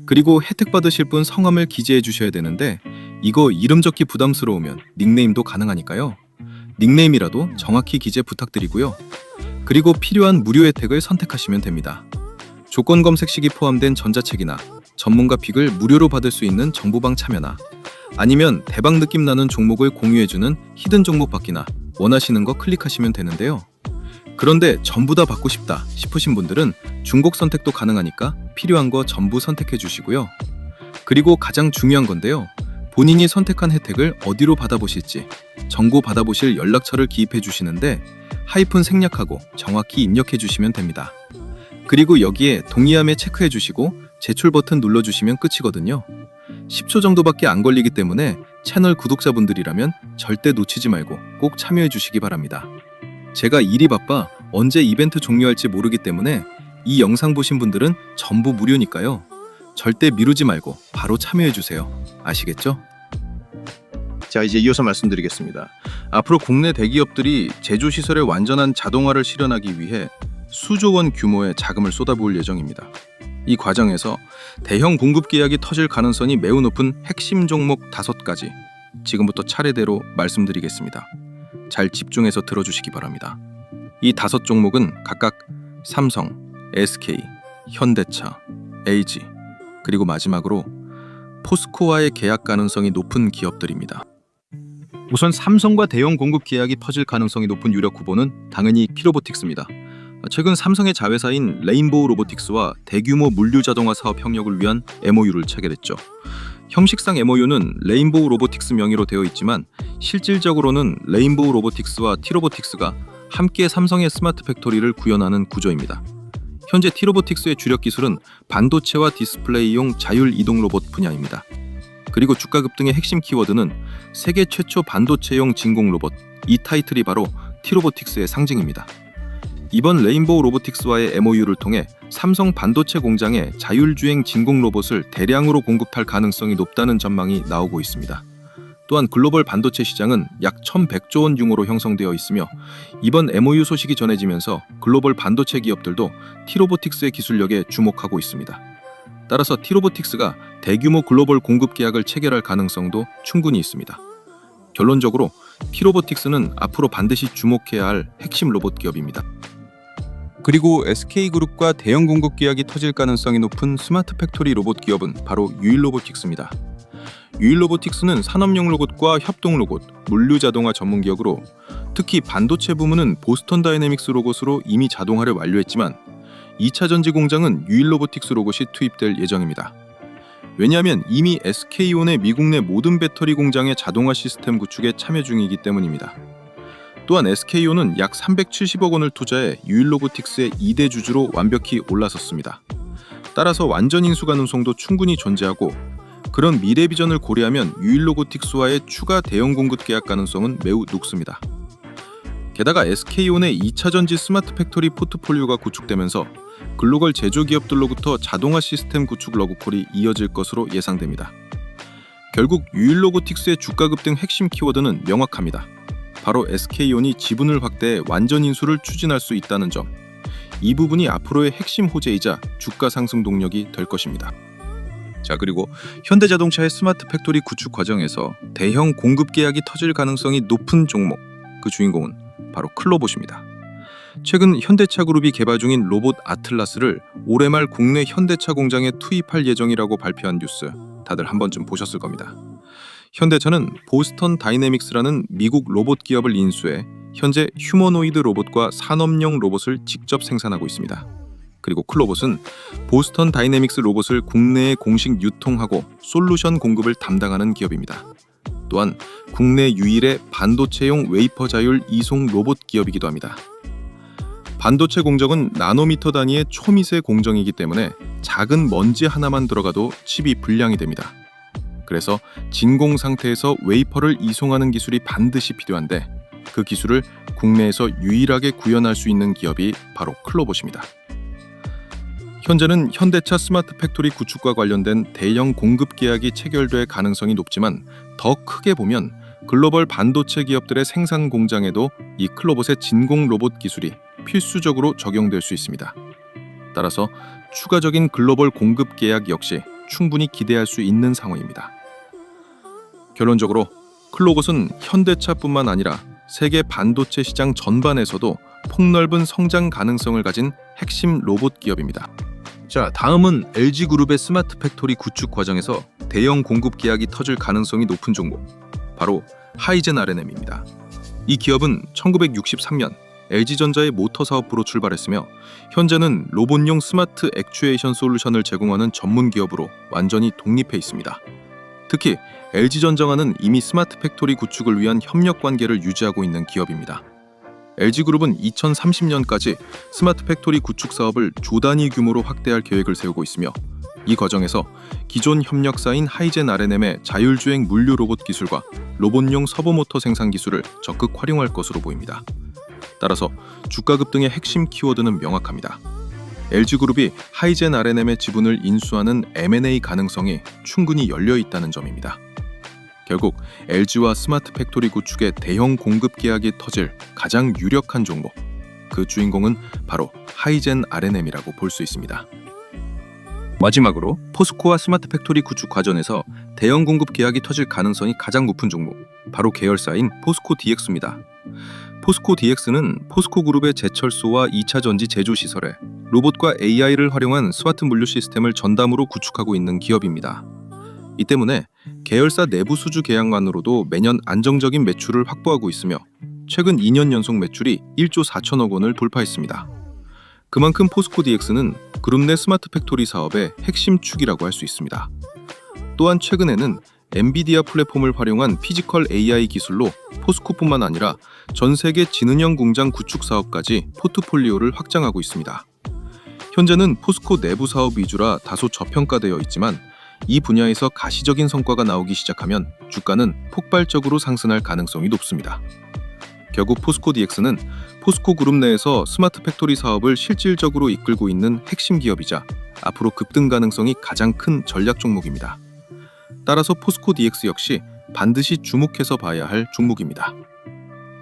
그리고 혜택 받으실 분 성함을 기재해 주셔야 되는데 이거 이름 적기 부담스러우면 닉네임도 가능하니까요. 닉네임이라도 정확히 기재 부탁드리고요. 그리고 필요한 무료 혜택을 선택하시면 됩니다. 조건 검색식이 포함된 전자책이나 전문가 픽을 무료로 받을 수 있는 정보방 참여나 아니면 대박 느낌 나는 종목을 공유해주는 히든 종목 받기나 원하시는 거 클릭하시면 되는데요. 그런데 전부 다 받고 싶다 싶으신 분들은 중복 선택도 가능하니까 필요한 거 전부 선택해 주시고요. 그리고 가장 중요한 건데요. 본인이 선택한 혜택을 어디로 받아보실지 정보 받아보실 연락처를 기입해 주시는데 하이픈 생략하고 정확히 입력해 주시면 됩니다. 그리고 여기에 동의함에 체크해 주시고 제출 버튼 눌러주시면 끝이거든요. 10초 정도밖에 안 걸리기 때문에 채널 구독자분들이라면 절대 놓치지 말고 꼭 참여해 주시기 바랍니다. 제가 일이 바빠 언제 이벤트 종료할지 모르기 때문에 이 영상 보신 분들은 전부 무료니까요. 절대 미루지 말고 바로 참여해 주세요. 아시겠죠? 자, 이제 이어서 말씀드리겠습니다. 앞으로 국내 대기업들이 제조시설의 완전한 자동화를 실현하기 위해 수조 원 규모의 자금을 쏟아부을 예정입니다. 이 과정에서 대형 공급 계약이 터질 가능성이 매우 높은 핵심 종목 5가지, 지금부터 차례대로 말씀드리겠습니다. 잘 집중해서 들어주시기 바랍니다. 이 5 종목은 각각 삼성, SK, 현대차, LG, 그리고 마지막으로 포스코와의 계약 가능성이 높은 기업들입니다. 우선 삼성과 대형 공급 계약이 터질 가능성이 높은 유력 후보는 당연히 티로보틱스입니다. 최근 삼성의 자회사인 레인보우 로보틱스와 대규모 물류 자동화 사업 협력을 위한 MOU를 체결했죠. 형식상 MOU는 레인보우 로보틱스 명의로 되어 있지만 실질적으로는 레인보우 로보틱스와 티로보틱스가 함께 삼성의 스마트 팩토리를 구현하는 구조입니다. 현재 티로보틱스의 주력 기술은 반도체와 디스플레이용 자율 이동 로봇 분야입니다. 그리고 주가 급등의 핵심 키워드는 세계 최초 반도체용 진공 로봇, 이 타이틀이 바로 티로보틱스의 상징입니다. 이번 레인보우 로보틱스와의 MOU를 통해 삼성 반도체 공장에 자율주행 진공 로봇을 대량으로 공급할 가능성이 높다는 전망이 나오고 있습니다. 또한 글로벌 반도체 시장은 약 1,100조 원 규모로 형성되어 있으며 이번 MOU 소식이 전해지면서 글로벌 반도체 기업들도 티로보틱스의 기술력에 주목하고 있습니다. 따라서 티로보틱스가 대규모 글로벌 공급 계약을 체결할 가능성도 충분히 있습니다. 결론적으로 T로보틱스는 앞으로 반드시 주목해야 할 핵심 로봇 기업입니다. 그리고 SK그룹과 대형 공급 계약이 터질 가능성이 높은 스마트 팩토리 로봇 기업은 바로 유일로보틱스입니다. 유일로보틱스는 산업용 로봇과 협동 로봇, 물류 자동화 전문 기업으로 특히 반도체 부문은 보스턴 다이내믹스 로봇으로 이미 자동화를 완료했지만 2차 전지 공장은 유일로보틱스 로봇이 투입될 예정입니다. 왜냐하면 이미 SK온의 미국 내 모든 배터리 공장의 자동화 시스템 구축에 참여 중이기 때문입니다. 또한 SK온은 약 370억 원을 투자해 유일로보틱스의 2대 주주로 완벽히 올라섰습니다. 따라서 완전 인수 가능성도 충분히 존재하고 그런 미래 비전을 고려하면 유일로보틱스와의 추가 대형 공급 계약 가능성은 매우 높습니다. 게다가 SK온의 2차 전지 스마트 팩토리 포트폴리오가 구축되면서 글로벌 제조기업들로부터 자동화 시스템 구축 러브콜이 이어질 것으로 예상됩니다. 결국 유일로보틱스의 주가 급등 핵심 키워드는 명확합니다. 바로 SK온이 지분을 확대해 완전 인수를 추진할 수 있다는 점. 이 부분이 앞으로의 핵심 호재이자 주가 상승 동력이 될 것입니다. 자, 그리고 현대자동차의 스마트 팩토리 구축 과정에서 대형 공급 계약이 터질 가능성이 높은 종목, 그 주인공은 바로 클로봇입니다. 최근 현대차 그룹이 개발 중인 로봇 아틀라스를 올해 말 국내 현대차 공장에 투입할 예정이라고 발표한 뉴스 다들 한 번쯤 보셨을 겁니다. 현대차는 보스턴 다이내믹스라는 미국 로봇 기업을 인수해 현재 휴머노이드 로봇과 산업용 로봇을 직접 생산하고 있습니다. 그리고 클로봇은 보스턴 다이내믹스 로봇을 국내에 공식 유통하고 솔루션 공급을 담당하는 기업입니다. 또한 국내 유일의 반도체용 웨이퍼 자율 이송 로봇 기업이기도 합니다. 반도체 공정은 나노미터 단위의 초미세 공정이기 때문에 작은 먼지 하나만 들어가도 칩이 불량이 됩니다. 그래서 진공 상태에서 웨이퍼를 이송하는 기술이 반드시 필요한데 그 기술을 국내에서 유일하게 구현할 수 있는 기업이 바로 클로봇입니다. 현재는 현대차 스마트 팩토리 구축과 관련된 대형 공급 계약이 체결될 가능성이 높지만 더 크게 보면 글로벌 반도체 기업들의 생산 공장에도 이 클로봇의 진공 로봇 기술이 필수적으로 적용될 수 있습니다. 따라서 추가적인 글로벌 공급 계약 역시 충분히 기대할 수 있는 상황입니다. 결론적으로 클로봇은 현대차뿐만 아니라 세계 반도체 시장 전반에서도 폭넓은 성장 가능성을 가진 핵심 로봇 기업입니다. 자, 다음은 LG그룹의 스마트 팩토리 구축 과정에서 대형 공급 계약이 터질 가능성이 높은 종목, 바로 하이젠 R&M입니다. 이 기업은 1963년 LG전자의 모터 사업부로 출발했으며 현재는 로봇용 스마트 액추에이션 솔루션을 제공하는 전문 기업으로 완전히 독립해 있습니다. 특히 LG전자와는 이미 스마트 팩토리 구축을 위한 협력 관계를 유지하고 있는 기업입니다. LG그룹은 2030년까지 스마트 팩토리 구축 사업을 조 단위 규모로 확대할 계획을 세우고 있으며 이 과정에서 기존 협력사인 하이젠 R&M의 자율주행 물류 로봇 기술과 로봇용 서브모터 생산 기술을 적극 활용할 것으로 보입니다. 따라서 주가 급등의 핵심 키워드는 명확합니다. LG그룹이 하이젠 R&M의 지분을 인수하는 M&A 가능성이 충분히 열려 있다는 점입니다. 결국 LG와 스마트 팩토리 구축의 대형 공급 계약이 터질 가장 유력한 종목, 그 주인공은 바로 하이젠 R&M이라고 볼 수 있습니다. 마지막으로 포스코와 스마트 팩토리 구축 과정에서 대형 공급 계약이 터질 가능성이 가장 높은 종목, 바로 계열사인 포스코 DX입니다. 포스코 DX는 포스코 그룹의 제철소와 2차 전지 제조 시설에 로봇과 AI를 활용한 스마트 물류 시스템을 전담으로 구축하고 있는 기업입니다. 이 때문에 계열사 내부 수주 계약만으로도 매년 안정적인 매출을 확보하고 있으며 최근 2년 연속 매출이 1조 4천억 원을 돌파했습니다. 그만큼 포스코 DX는 그룹 내 스마트 팩토리 사업의 핵심 축이라고 할 수 있습니다. 또한 최근에는 엔비디아 플랫폼을 활용한 피지컬 AI 기술로 포스코뿐만 아니라 전 세계 지능형 공장 구축 사업까지 포트폴리오를 확장하고 있습니다. 현재는 포스코 내부 사업 위주라 다소 저평가되어 있지만 이 분야에서 가시적인 성과가 나오기 시작하면 주가는 폭발적으로 상승할 가능성이 높습니다. 결국 포스코 DX는 포스코 그룹 내에서 스마트 팩토리 사업을 실질적으로 이끌고 있는 핵심 기업이자 앞으로 급등 가능성이 가장 큰 전략 종목입니다. 따라서 포스코 DX 역시 반드시 주목해서 봐야 할 종목입니다.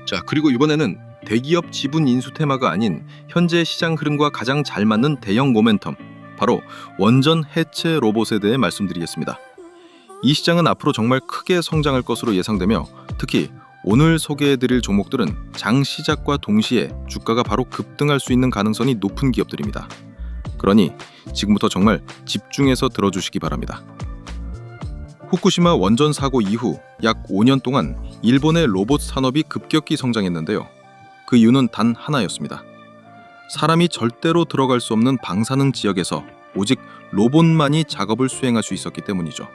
자, 그리고 이번에는 대기업 지분 인수 테마가 아닌 현재 시장 흐름과 가장 잘 맞는 대형 모멘텀, 바로 원전 해체 로봇에 대해 말씀드리겠습니다. 이 시장은 앞으로 정말 크게 성장할 것으로 예상되며 특히 오늘 소개해드릴 종목들은 장 시작과 동시에 주가가 바로 급등할 수 있는 가능성이 높은 기업들입니다. 그러니 지금부터 정말 집중해서 들어주시기 바랍니다. 후쿠시마 원전 사고 이후 약 5년 동안 일본의 로봇 산업이 급격히 성장했는데요. 그 이유는 단 하나였습니다. 사람이 절대로 들어갈 수 없는 방사능 지역에서 오직 로봇만이 작업을 수행할 수 있었기 때문이죠.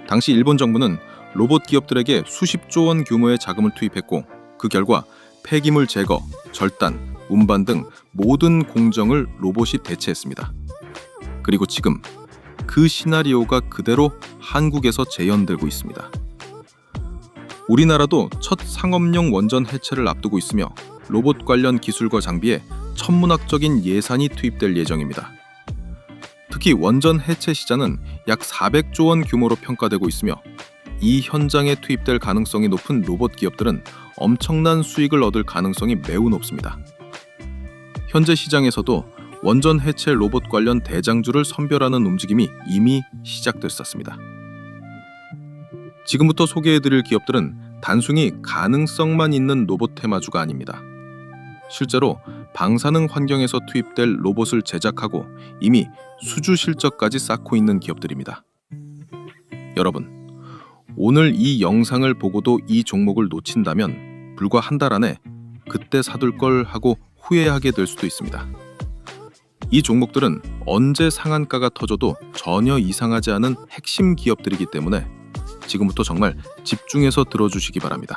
당시 일본 정부는 로봇 기업들에게 수십조 원 규모의 자금을 투입했고 그 결과 폐기물 제거, 절단, 운반 등 모든 공정을 로봇이 대체했습니다. 그리고 지금 그 시나리오가 그대로 한국에서 재현되고 있습니다. 우리나라도 첫 상업용 원전 해체를 앞두고 있으며 로봇 관련 기술과 장비에 천문학적인 예산이 투입될 예정입니다. 특히 원전 해체 시장은 약 400조 원 규모로 평가되고 있으며 이 현장에 투입될 가능성이 높은 로봇 기업들은 엄청난 수익을 얻을 가능성이 매우 높습니다. 현재 시장에서도 원전 해체 로봇 관련 대장주를 선별하는 움직임이 이미 시작됐었습니다. 지금부터 소개해드릴 기업들은 단순히 가능성만 있는 로봇 테마주가 아닙니다. 실제로 방사능 환경에서 투입될 로봇을 제작하고 이미 수주 실적까지 쌓고 있는 기업들입니다. 여러분, 오늘 이 영상을 보고도 이 종목을 놓친다면 불과 한 달 안에 그때 사둘 걸 하고 후회하게 될 수도 있습니다. 이 종목들은 언제 상한가가 터져도 전혀 이상하지 않은 핵심 기업들이기 때문에 지금부터 정말 집중해서 들어주시기 바랍니다.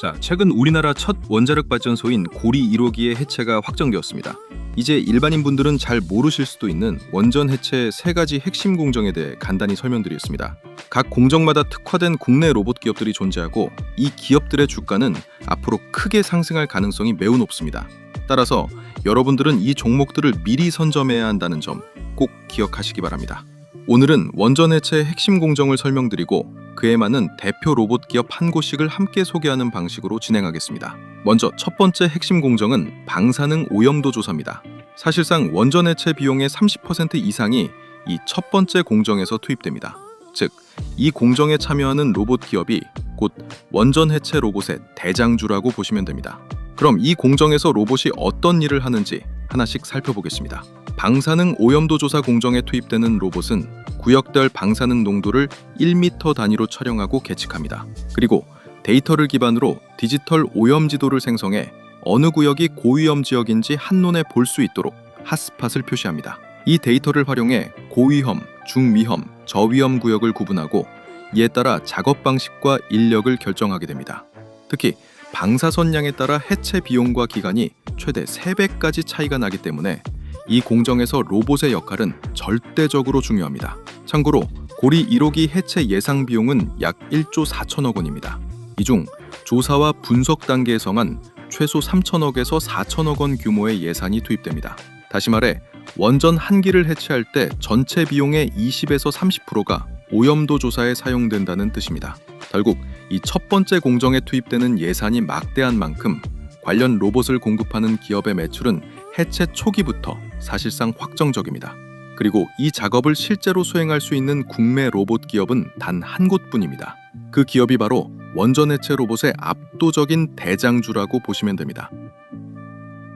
자, 최근 우리나라 첫 원자력 발전소인 고리 1호기의 해체가 확정되었습니다. 이제 일반인 분들은 잘 모르실 수도 있는 원전 해체 3가지 핵심 공정에 대해 간단히 설명드리겠습니다. 각 공정마다 특화된 국내 로봇 기업들이 존재하고 이 기업들의 주가는 앞으로 크게 상승할 가능성이 매우 높습니다. 따라서 여러분들은 이 종목들을 미리 선점해야 한다는 점 꼭 기억하시기 바랍니다. 오늘은 원전 해체의 핵심 공정을 설명드리고 그에 맞는 대표 로봇 기업 한 곳씩을 함께 소개하는 방식으로 진행하겠습니다. 먼저 첫 번째 핵심 공정은 방사능 오염도 조사입니다. 사실상 원전 해체 비용의 30% 이상이 이 첫 번째 공정에서 투입됩니다. 즉, 이 공정에 참여하는 로봇 기업이 곧 원전 해체 로봇의 대장주라고 보시면 됩니다. 그럼 이 공정에서 로봇이 어떤 일을 하는지 하나씩 살펴보겠습니다. 방사능 오염도 조사 공정에 투입되는 로봇은 구역별 방사능 농도를 1m 단위로 촬영하고 계측합니다. 그리고 데이터를 기반으로 디지털 오염 지도를 생성해 어느 구역이 고위험 지역인지 한눈에 볼 수 있도록 핫스팟을 표시합니다. 이 데이터를 활용해 고위험, 중위험, 저위험 구역을 구분하고 이에 따라 작업 방식과 인력을 결정하게 됩니다. 특히 방사선량에 따라 해체 비용과 기간이 최대 3배까지 차이가 나기 때문에 이 공정에서 로봇의 역할은 절대적으로 중요합니다. 참고로 고리 1호기 해체 예상 비용은 약 1조 4천억 원입니다. 이 중 조사와 분석 단계에서만 최소 3천억에서 4천억 원 규모의 예산이 투입됩니다. 다시 말해 원전 한 기를 해체할 때 전체 비용의 20에서 30%가 오염도 조사에 사용된다는 뜻입니다. 결국 이 첫 번째 공정에 투입되는 예산이 막대한 만큼 관련 로봇을 공급하는 기업의 매출은 해체 초기부터 사실상 확정적입니다. 그리고 이 작업을 실제로 수행할 수 있는 국내 로봇 기업은 단 한 곳뿐입니다. 그 기업이 바로 원전 해체 로봇의 압도적인 대장주라고 보시면 됩니다.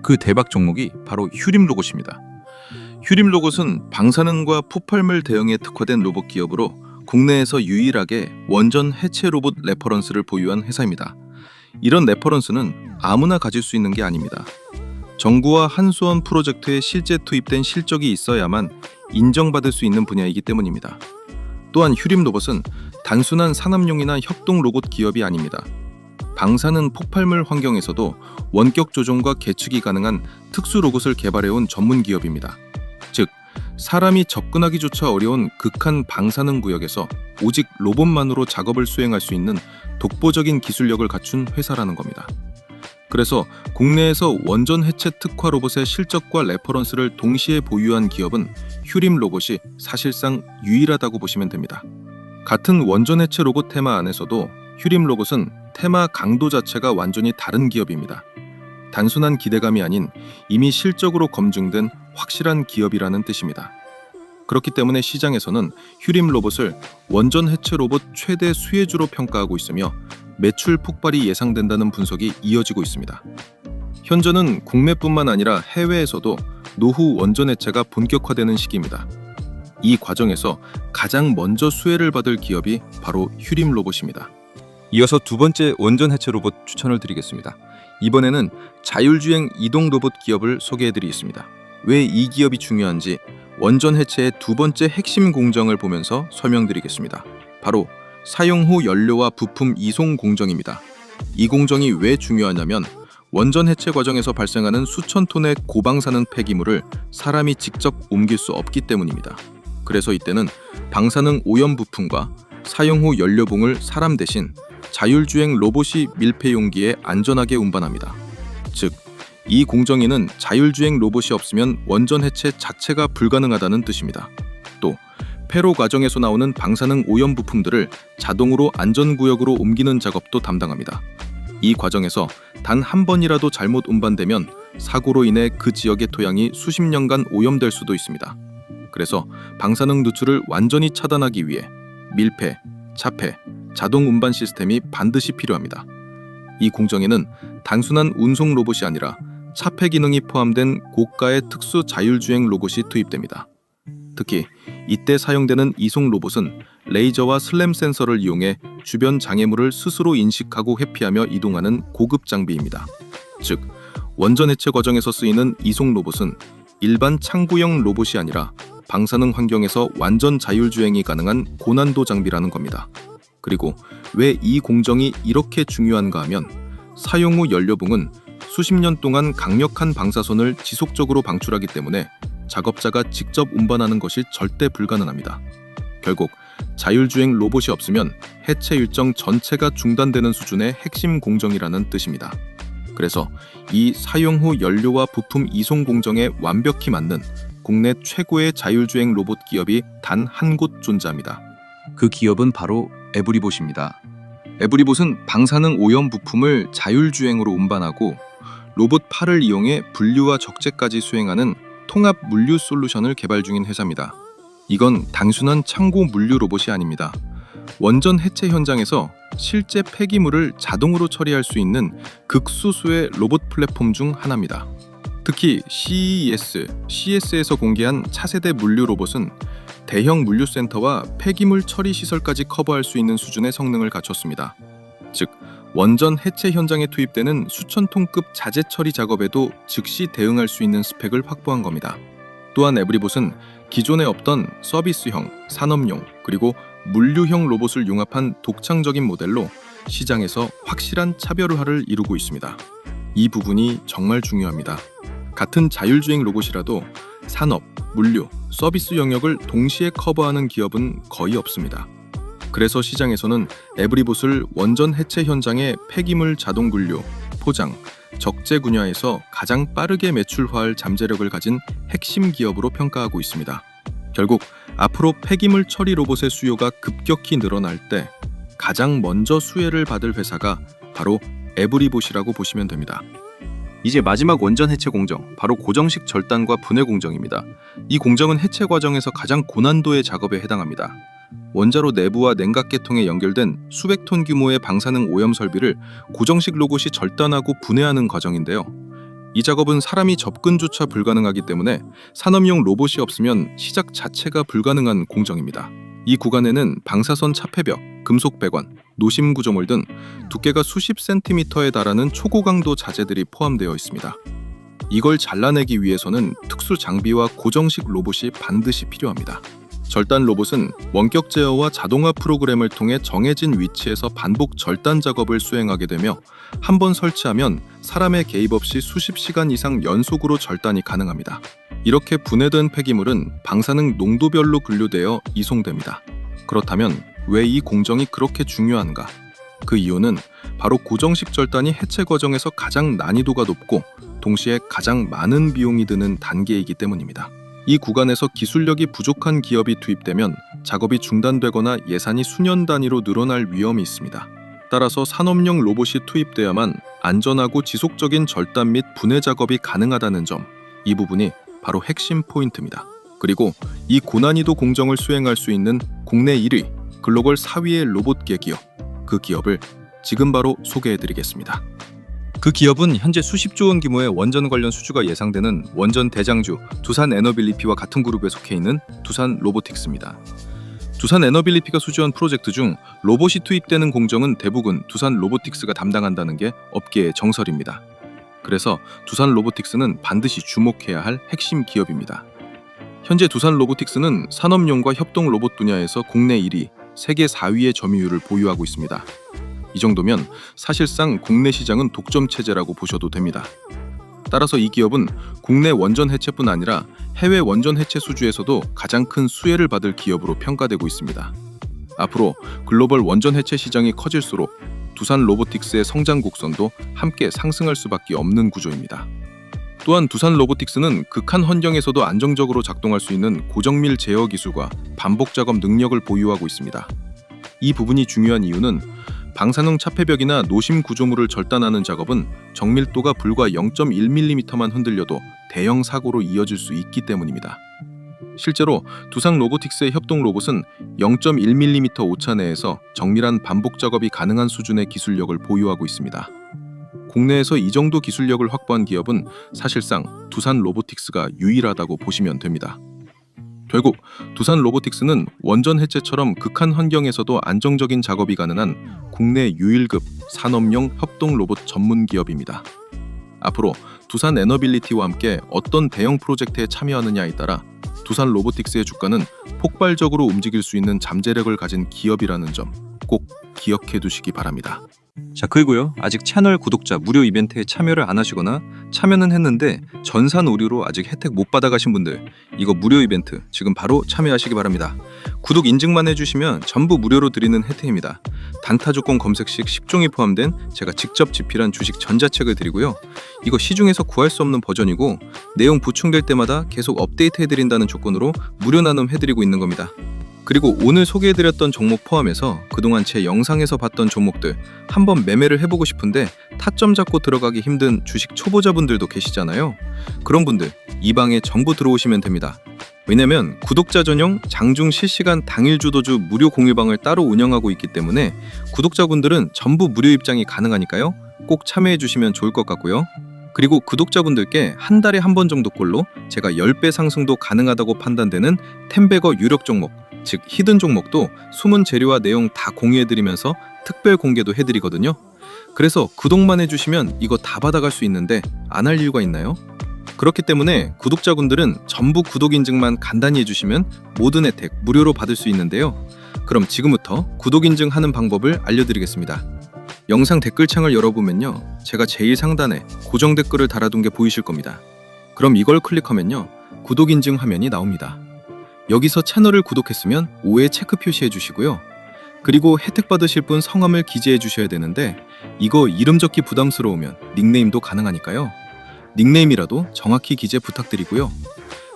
그 대박 종목이 바로 휴림 로봇입니다. 휴림 로봇은 방사능과 폭발물 대응에 특화된 로봇 기업으로 국내에서 유일하게 원전 해체 로봇 레퍼런스를 보유한 회사입니다. 이런 레퍼런스는 아무나 가질 수 있는 게 아닙니다. 정부와 한수원 프로젝트에 실제 투입된 실적이 있어야만 인정받을 수 있는 분야이기 때문입니다. 또한 휴림 로봇은 단순한 산업용이나 협동 로봇 기업이 아닙니다. 방사능 폭발물 환경에서도 원격 조종과 계측이 가능한 특수 로봇을 개발해온 전문 기업입니다. 즉, 사람이 접근하기조차 어려운 극한 방사능 구역에서 오직 로봇만으로 작업을 수행할 수 있는 독보적인 기술력을 갖춘 회사라는 겁니다. 그래서 국내에서 원전 해체 특화 로봇의 실적과 레퍼런스를 동시에 보유한 기업은 휴림 로봇이 사실상 유일하다고 보시면 됩니다. 같은 원전 해체 로봇 테마 안에서도 휴림 로봇은 테마 강도 자체가 완전히 다른 기업입니다. 단순한 기대감이 아닌 이미 실적으로 검증된 확실한 기업이라는 뜻입니다. 그렇기 때문에 시장에서는 휴림 로봇을 원전 해체 로봇 최대 수혜주로 평가하고 있으며 매출 폭발이 예상된다는 분석이 이어지고 있습니다. 현재는 국내뿐만 아니라 해외에서도 노후 원전 해체가 본격화되는 시기입니다. 이 과정에서 가장 먼저 수혜를 받을 기업이 바로 휴림 로봇입니다. 이어서 두 번째 원전 해체 로봇 추천을 드리겠습니다. 이번에는 자율주행 이동 로봇 기업을 소개해드리겠습니다. 왜 이 기업이 중요한지 원전 해체의 두 번째 핵심 공정을 보면서 설명드리겠습니다. 바로 사용 후 연료와 부품 이송 공정입니다. 이 공정이 왜 중요하냐면 원전 해체 과정에서 발생하는 수천 톤의 고방사능 폐기물을 사람이 직접 옮길 수 없기 때문입니다. 그래서 이때는 방사능 오염 부품과 사용 후 연료봉을 사람 대신 자율주행 로봇이 밀폐 용기에 안전하게 운반합니다. 즉, 이 공정에는 자율주행 로봇이 없으면 원전 해체 자체가 불가능하다는 뜻입니다. 또 폐로 과정에서 나오는 방사능 오염 부품들을 자동으로 안전구역으로 옮기는 작업도 담당합니다. 이 과정에서 단 한 번이라도 잘못 운반되면 사고로 인해 그 지역의 토양이 수십 년간 오염될 수도 있습니다. 그래서 방사능 누출을 완전히 차단하기 위해 밀폐, 차폐, 자동 운반 시스템이 반드시 필요합니다. 이 공정에는 단순한 운송 로봇이 아니라 차폐 기능이 포함된 고가의 특수 자율주행 로봇이 투입됩니다. 특히 이때 사용되는 이송 로봇은 레이저와 슬램 센서를 이용해 주변 장애물을 스스로 인식하고 회피하며 이동하는 고급 장비입니다. 즉, 원전 해체 과정에서 쓰이는 이송 로봇은 일반 창구형 로봇이 아니라 방사능 환경에서 완전 자율주행이 가능한 고난도 장비라는 겁니다. 그리고 왜 이 공정이 이렇게 중요한가 하면 사용 후 연료봉은 수십 년 동안 강력한 방사선을 지속적으로 방출하기 때문에 작업자가 직접 운반하는 것이 절대 불가능합니다. 결국 자율주행 로봇이 없으면 해체 일정 전체가 중단되는 수준의 핵심 공정이라는 뜻입니다. 그래서 이 사용 후 연료와 부품 이송 공정에 완벽히 맞는 국내 최고의 자율주행 로봇 기업이 단 한 곳 존재합니다. 그 기업은 바로 에브리봇입니다. 에브리봇은 방사능 오염 부품을 자율주행으로 운반하고 로봇 팔을 이용해 분류와 적재까지 수행하는 통합 물류 솔루션을 개발 중인 회사입니다. 이건 단순한 창고 물류 로봇이 아닙니다. 원전 해체 현장에서 실제 폐기물을 자동으로 처리할 수 있는 극소수의 로봇 플랫폼 중 하나입니다. 특히 CES에서 공개한 차세대 물류 로봇은 대형 물류센터와 폐기물 처리 시설까지 커버할 수 있는 수준의 성능을 갖췄습니다. 즉, 원전 해체 현장에 투입되는 수천 톤급 자재 처리 작업에도 즉시 대응할 수 있는 스펙을 확보한 겁니다. 또한 에브리봇은 기존에 없던 서비스형, 산업용, 그리고 물류형 로봇을 융합한 독창적인 모델로 시장에서 확실한 차별화를 이루고 있습니다. 이 부분이 정말 중요합니다. 같은 자율주행 로봇이라도 산업, 물류, 서비스 영역을 동시에 커버하는 기업은 거의 없습니다. 그래서 시장에서는 에브리봇을 원전 해체 현장의 폐기물 자동 분류, 포장, 적재 분야에서 가장 빠르게 매출화할 잠재력을 가진 핵심 기업으로 평가하고 있습니다. 결국 앞으로 폐기물 처리 로봇의 수요가 급격히 늘어날 때 가장 먼저 수혜를 받을 회사가 바로 에브리봇이라고 보시면 됩니다. 이제 마지막 원전 해체 공정, 바로 고정식 절단과 분해 공정입니다. 이 공정은 해체 과정에서 가장 고난도의 작업에 해당합니다. 원자로 내부와 냉각계통에 연결된 수백 톤 규모의 방사능 오염 설비를 고정식 로봇이 절단하고 분해하는 과정인데요. 이 작업은 사람이 접근조차 불가능하기 때문에 산업용 로봇이 없으면 시작 자체가 불가능한 공정입니다. 이 구간에는 방사선 차폐벽, 금속 배관, 노심 구조물 등 두께가 수십 센티미터에 달하는 초고강도 자재들이 포함되어 있습니다. 이걸 잘라내기 위해서는 특수 장비와 고정식 로봇이 반드시 필요합니다. 절단 로봇은 원격 제어와 자동화 프로그램을 통해 정해진 위치에서 반복 절단 작업을 수행하게 되며 한 번 설치하면 사람의 개입 없이 수십 시간 이상 연속으로 절단이 가능합니다. 이렇게 분해된 폐기물은 방사능 농도별로 분류되어 이송됩니다. 그렇다면 왜 이 공정이 그렇게 중요한가? 그 이유는 바로 고정식 절단이 해체 과정에서 가장 난이도가 높고 동시에 가장 많은 비용이 드는 단계이기 때문입니다. 이 구간에서 기술력이 부족한 기업이 투입되면 작업이 중단되거나 예산이 수년 단위로 늘어날 위험이 있습니다. 따라서 산업용 로봇이 투입돼야만 안전하고 지속적인 절단 및 분해 작업이 가능하다는 점, 이 부분이 바로 핵심 포인트입니다. 그리고 이 고난이도 공정을 수행할 수 있는 국내 1위, 글로벌 4위의 로봇계 기업, 그 기업을 지금 바로 소개해드리겠습니다. 그 기업은 현재 수십조 원 규모의 원전 관련 수주가 예상되는 원전 대장주 두산 에너빌리티와 같은 그룹에 속해 있는 두산 로보틱스입니다. 두산 에너빌리티가 수주한 프로젝트 중 로봇이 투입되는 공정은 대부분 두산 로보틱스가 담당한다는 게 업계의 정설입니다. 그래서 두산 로보틱스는 반드시 주목해야 할 핵심 기업입니다. 현재 두산 로보틱스는 산업용과 협동 로봇 분야에서 국내 1위, 세계 4위의 점유율을 보유하고 있습니다. 이 정도면 사실상 국내 시장은 독점 체제라고 보셔도 됩니다. 따라서 이 기업은 국내 원전 해체뿐 아니라 해외 원전 해체 수주에서도 가장 큰 수혜를 받을 기업으로 평가되고 있습니다. 앞으로 글로벌 원전 해체 시장이 커질수록 두산 로보틱스의 성장 곡선도 함께 상승할 수밖에 없는 구조입니다. 또한 두산 로보틱스는 극한 환경에서도 안정적으로 작동할 수 있는 고정밀 제어 기술과 반복 작업 능력을 보유하고 있습니다. 이 부분이 중요한 이유는 방사능 차폐벽이나 노심 구조물을 절단하는 작업은 정밀도가 불과 0.1mm만 흔들려도 대형 사고로 이어질 수 있기 때문입니다. 실제로 두산 로보틱스의 협동 로봇은 0.1mm 오차 내에서 정밀한 반복 작업이 가능한 수준의 기술력을 보유하고 있습니다. 국내에서 이 정도 기술력을 확보한 기업은 사실상 두산 로보틱스가 유일하다고 보시면 됩니다. 결국 두산 로보틱스는 원전 해체처럼 극한 환경에서도 안정적인 작업이 가능한 국내 유일급 산업용 협동 로봇 전문 기업입니다. 앞으로 두산 에너빌리티와 함께 어떤 대형 프로젝트에 참여하느냐에 따라 두산 로보틱스의 주가는 폭발적으로 움직일 수 있는 잠재력을 가진 기업이라는 점 꼭 기억해 두시기 바랍니다. 자, 그리고요, 아직 채널 구독자 무료 이벤트에 참여를 안 하시거나 참여는 했는데 전산 오류로 아직 혜택 못 받아가신 분들, 이거 무료 이벤트 지금 바로 참여하시기 바랍니다. 구독 인증만 해주시면 전부 무료로 드리는 혜택입니다. 단타 조건 검색 시 10종이 포함된 제가 직접 집필한 주식 전자책을 드리고요. 이거 시중에서 구할 수 없는 버전이고 내용 보충될 때마다 계속 업데이트 해드린다는 조건으로 무료 나눔 해드리고 있는 겁니다. 그리고 오늘 소개해드렸던 종목 포함해서 그동안 제 영상에서 봤던 종목들 한번 매매를 해보고 싶은데 타점 잡고 들어가기 힘든 주식 초보자분들도 계시잖아요. 그런 분들 이 방에 전부 들어오시면 됩니다. 왜냐면 구독자 전용 장중 실시간 당일 주도주 무료 공유방을 따로 운영하고 있기 때문에 구독자분들은 전부 무료 입장이 가능하니까요. 꼭 참여해 주시면 좋을 것 같고요. 그리고 구독자분들께 한 달에 한 번 정도꼴로 제가 10배 상승도 가능하다고 판단되는 텐베거 유력 종목, 즉 히든 종목도 숨은 재료와 내용 다 공유해드리면서 특별 공개도 해드리거든요. 그래서 구독만 해주시면 이거 다 받아갈 수 있는데 안 할 이유가 있나요? 그렇기 때문에 구독자분들은 전부 구독 인증만 간단히 해주시면 모든 혜택 무료로 받을 수 있는데요. 그럼 지금부터 구독 인증하는 방법을 알려드리겠습니다. 영상 댓글창을 열어보면요, 제가 제일 상단에 고정 댓글을 달아둔 게 보이실 겁니다. 그럼 이걸 클릭하면요, 구독 인증 화면이 나옵니다. 여기서 채널을 구독했으면 5에 체크 표시해 주시고요. 그리고 혜택 받으실 분 성함을 기재해 주셔야 되는데 이거 이름 적기 부담스러우면 닉네임도 가능하니까요. 닉네임이라도 정확히 기재 부탁드리고요.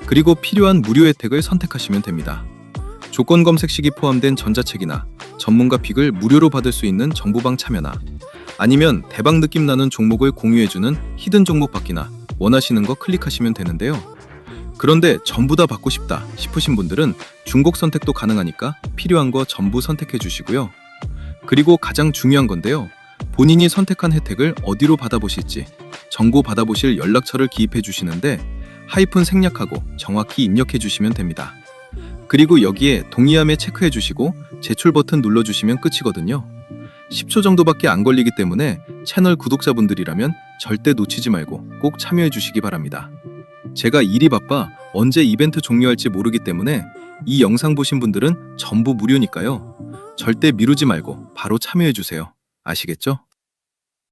그리고 필요한 무료 혜택을 선택하시면 됩니다. 조건 검색 시기 포함된 전자책이나 전문가 픽을 무료로 받을 수 있는 정보방 참여나 아니면 대박 느낌 나는 종목을 공유해주는 히든 종목 받기나 원하시는 거 클릭하시면 되는데요. 그런데 전부 다 받고 싶다 싶으신 분들은 중복 선택도 가능하니까 필요한 거 전부 선택해 주시고요. 그리고 가장 중요한 건데요. 본인이 선택한 혜택을 어디로 받아보실지 정보 받아보실 연락처를 기입해 주시는데 하이픈 생략하고 정확히 입력해 주시면 됩니다. 그리고 여기에 동의함에 체크해 주시고 제출 버튼 눌러주시면 끝이거든요. 10초 정도밖에 안 걸리기 때문에 채널 구독자분들이라면 절대 놓치지 말고 꼭 참여해 주시기 바랍니다. 제가 일이 바빠 언제 이벤트 종료할지 모르기 때문에 이 영상 보신 분들은 전부 무료니까요. 절대 미루지 말고 바로 참여해 주세요. 아시겠죠?